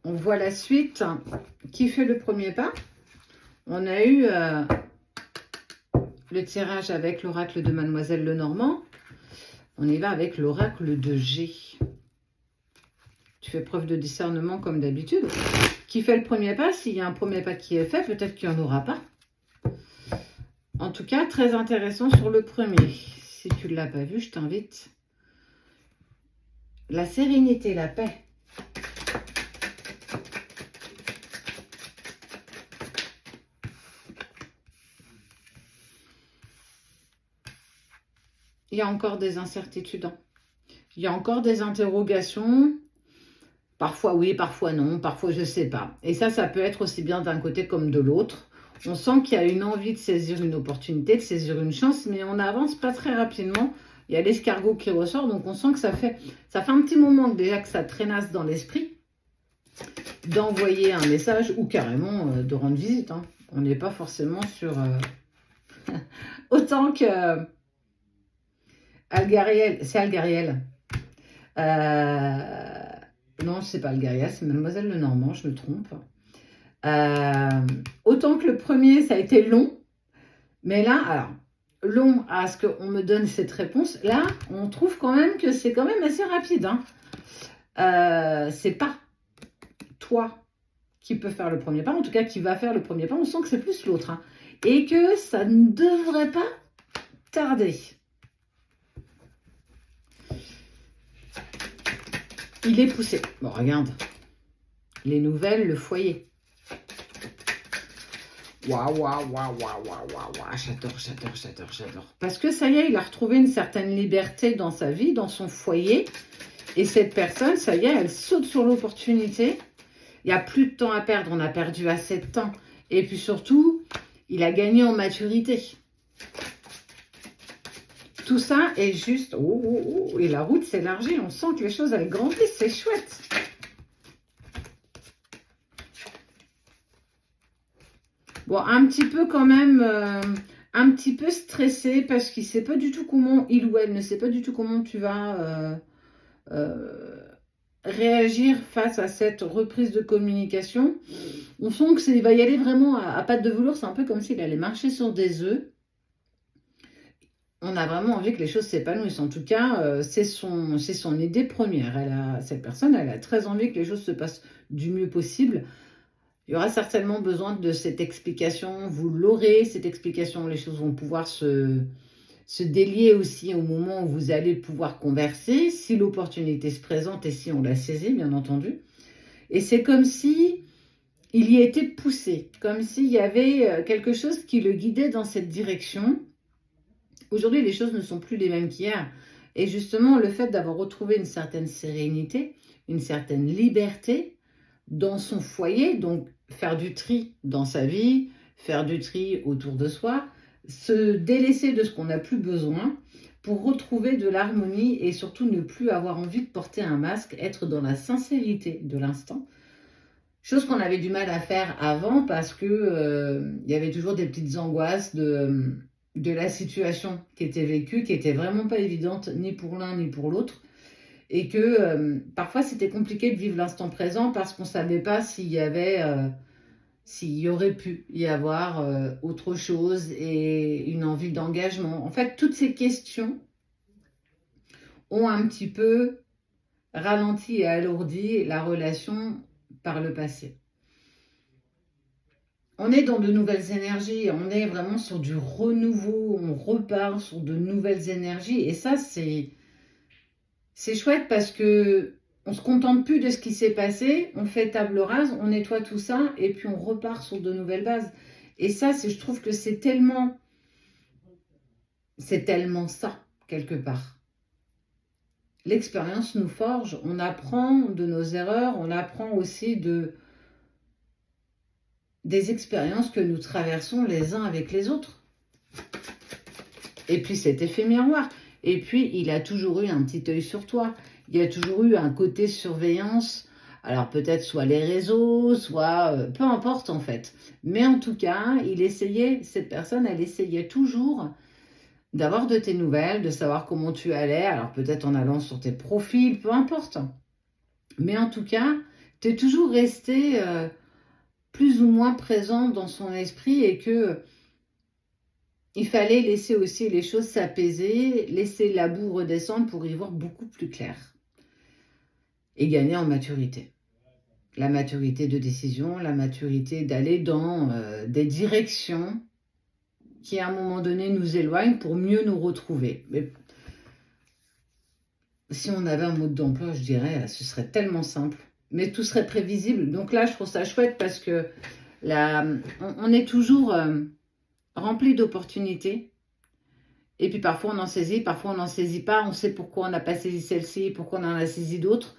on voit la suite. Qui fait le premier pas? On a eu le tirage avec l'oracle de Mademoiselle Lenormand. On y va avec l'oracle de G. Tu fais preuve de discernement comme d'habitude. Qui fait le premier pas? S'il y a un premier pas qui est fait, peut-être qu'il n'y en aura pas. En tout cas, très intéressant sur le premier. Si tu ne l'as pas vu, je t'invite. La sérénité, la paix. Il y a encore des incertitudes. Il y a encore des interrogations. Parfois oui, parfois non, parfois je ne sais pas. Et ça peut être aussi bien d'un côté comme de l'autre. On sent qu'il y a une envie de saisir une opportunité, de saisir une chance, mais on n'avance pas très rapidement. Il y a l'escargot qui ressort, donc on sent que ça fait un petit moment déjà que ça traînasse dans l'esprit d'envoyer un message ou carrément de rendre visite. Hein. On n'est pas forcément sur... Autant que... Algariel, c'est Algariel. Non, c'est pas Algariel, c'est Mademoiselle Lenormand, je me trompe. Autant que le premier, ça a été long. Mais là, alors, long à ce qu'on me donne cette réponse. Là, on trouve quand même que c'est quand même assez rapide. Hein. C'est pas toi qui peut faire le premier pas, en tout cas qui va faire le premier pas. On sent que c'est plus l'autre. Hein. Et que ça ne devrait pas tarder. Il est poussé. Bon, regarde. Les nouvelles, le foyer. Waouh, waouh, waouh, waouh, waouh, waouh. J'adore. Parce que ça y est, il a retrouvé une certaine liberté dans sa vie, dans son foyer. Et cette personne, ça y est, elle saute sur l'opportunité. Il n'y a plus de temps à perdre. On a perdu assez de temps. Et puis surtout, il a gagné en maturité. Tout ça est juste... Oh, et la route s'élargit. On sent que les choses, elles grandissent. C'est chouette. Bon, un petit peu quand même... un petit peu stressé parce qu'il ne sait pas du tout comment... Il ou elle ne sait pas du tout comment tu vas réagir face à cette reprise de communication. On sent qu'il va y aller vraiment à pattes de velours. C'est un peu comme s'il allait marcher sur des œufs. On a vraiment envie que les choses s'épanouissent. En tout cas, c'est son idée première. Cette personne, elle a très envie que les choses se passent du mieux possible. Il y aura certainement besoin de cette explication. Vous l'aurez, cette explication. Les choses vont pouvoir se délier aussi au moment où vous allez pouvoir converser, si l'opportunité se présente et si on la saisit, bien entendu. Et c'est comme si il y était poussé, comme s'il y avait quelque chose qui le guidait dans cette direction. Aujourd'hui, les choses ne sont plus les mêmes qu'hier. Et justement, le fait d'avoir retrouvé une certaine sérénité, une certaine liberté dans son foyer, donc faire du tri dans sa vie, faire du tri autour de soi, se délaisser de ce qu'on n'a plus besoin pour retrouver de l'harmonie et surtout ne plus avoir envie de porter un masque, être dans la sincérité de l'instant. Chose qu'on avait du mal à faire avant parce que y avait toujours des petites angoisses de la situation qui était vécue, qui était vraiment pas évidente ni pour l'un ni pour l'autre. Et que parfois c'était compliqué de vivre l'instant présent parce qu'on ne savait pas s'il y aurait pu y avoir autre chose et une envie d'engagement. En fait, toutes ces questions ont un petit peu ralenti et alourdi la relation par le passé. On est dans de nouvelles énergies, on est vraiment sur du renouveau, on repart sur de nouvelles énergies. Et ça, c'est chouette parce que on ne se contente plus de ce qui s'est passé, on fait table rase, on nettoie tout ça et puis on repart sur de nouvelles bases. Et ça, je trouve que c'est tellement ça, quelque part. L'expérience nous forge, on apprend de nos erreurs, on apprend aussi des expériences que nous traversons les uns avec les autres. Et puis cet effet miroir. Et puis, il a toujours eu un petit œil sur toi. Il y a toujours eu un côté surveillance. Alors peut-être soit les réseaux, soit... peu importe en fait. Mais en tout cas, cette personne, elle essayait toujours d'avoir de tes nouvelles, de savoir comment tu allais. Alors peut-être en allant sur tes profils, peu importe. Mais en tout cas, tu es toujours resté plus ou moins présent dans son esprit et que il fallait laisser aussi les choses s'apaiser, laisser la boue redescendre pour y voir beaucoup plus clair et gagner en maturité. La maturité de décision, la maturité d'aller dans des directions qui à un moment donné nous éloignent pour mieux nous retrouver. Mais si on avait un mode d'emploi, je dirais, ce serait tellement simple, mais tout serait prévisible. Donc là, je trouve ça chouette parce que on est toujours rempli d'opportunités. Et puis parfois on en saisit, parfois on n'en saisit pas. On sait pourquoi on n'a pas saisi celle-ci, pourquoi on en a saisi d'autres.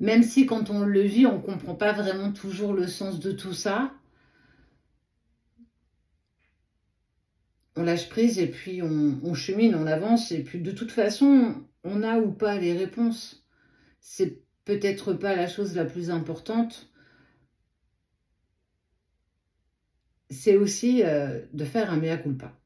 Même si quand on le vit, on ne comprend pas vraiment toujours le sens de tout ça. On lâche prise et puis on chemine, on avance. Et puis de toute façon, on a ou pas les réponses. C'est peut-être pas la chose la plus importante. C'est aussi de faire un mea culpa.